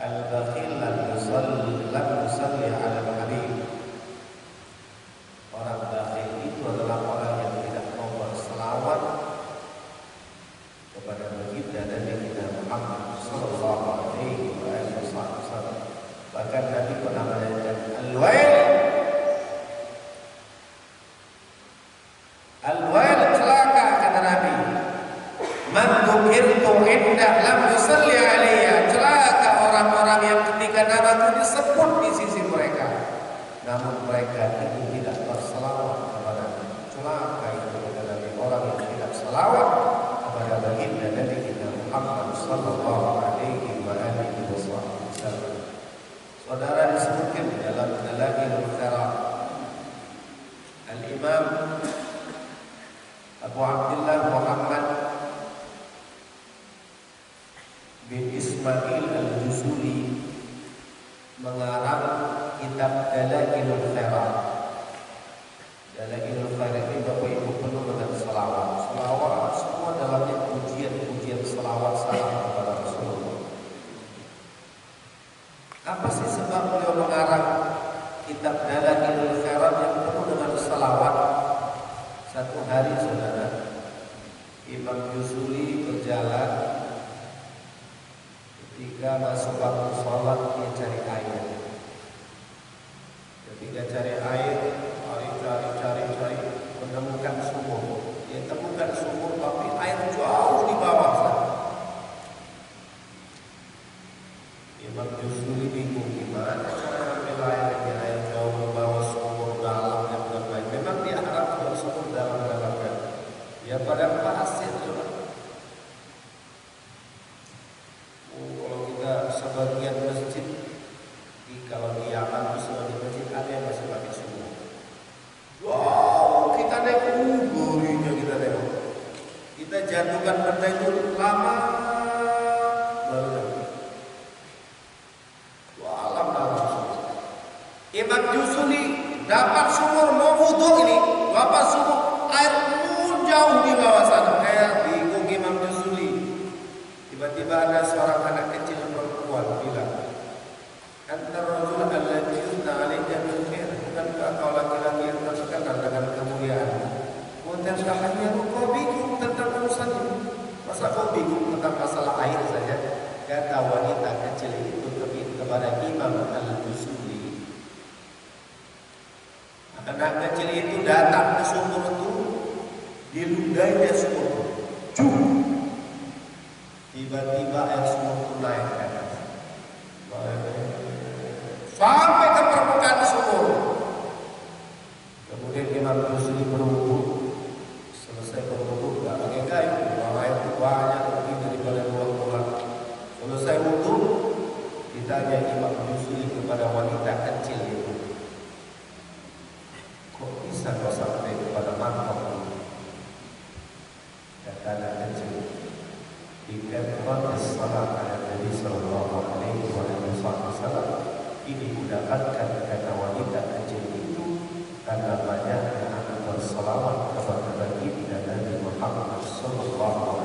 al-bakhil lam yusalli ala al-habib. Orang bakhil itu adalah orang yang tidak mau berselawat kepada baginda Nabi kita Muhammad sallallahu alaihi wasallam. Bahkan Nabi pernah menyatakan al-wail celaka, kata Nabi, man dzukirtu inda lam yusalli alayya, celaka orang-orang yang ketika namaku disebut di sisi mereka namun mereka itu tidak berselawat kepada Nabi. Celaka itu, kata Nabi, orang yang tidak selawat kepada baginda Nabi kita Muhammad sallallahu alaihi wasallam. Saudara, disebutkan dalam Dalailul Karam, Al-Imam Abu Abdullah Muhammad bin Ismail Al-Juzuli mengarang kitab Dalailul Karam. Dalailul Karam ini Bapak Ibu penuh dengan selawat. Selawat semua dalamnya pujian-pujian selawat salam kepada Rasulullah. Apa sih sebab beliau mengarang kitab Dalailul Karam yang penuh dengan selawat? Satu hari, saudara, Imam Juzuli berjalan, ketika masuk waktu sholat dia cari air. Ketika cari air, cari, menemukan sumur. Dia temukan sumur tapi air jauh di bawah sana. Imam Juzuli bingung gimana cara ambil air, air jauh di bawah, sumur dalam dan lain-lain. Memang dia harap kalau sumur dalam-dalam kan. Ya pada pasir coba. Kalau kita sebagian masjid, kalau di Yaman itu sebagian masjid ada yang masih pakai sumur. Wow, kita naik gurihnya kita tengok. Kita jatuhkan benda itu lama baru dapat. Imam Juzuli dapat sumur, mau wudu ini, dapat sumur, air jauh di bawah sana. Kayak bingung Imam Juzuli. Tiba-tiba ada seorang anak kecil perempuan bilang, antara rajul alladzi yusna alayka bil khair, bukankah kau laki-laki yang terkenal dengan kemuliaan? Wa tahayyaru qabikum tentang urusan ini. Masa kau bingung tentang masalah air saja? Kata wanita kecil itu kepada Imam Al-Juzuli. Anak kecil itu datang ke sumur itu, diludainya sumur, tiba-tiba air sumur itu naik ke atas, sampai ke permukaan sumur. Kemudian Imam Juzuli berwudu, selesai berwudu nggak pakai kain, buang air itu banyak lebih daripada 2 bulan. Selesai wudu, ditanya Imam Juzuli kepada wanita kecil itu, kok bisa kau sampai kepada mangkok ini? Kata anak kecil, dikatakan salat ala Nabi sallallahu alaihi wasallam ini mendapatkan kata wanita kecil itu karena banyaknya anak berselawat kepada baginda Nabi Muhammad sallallahu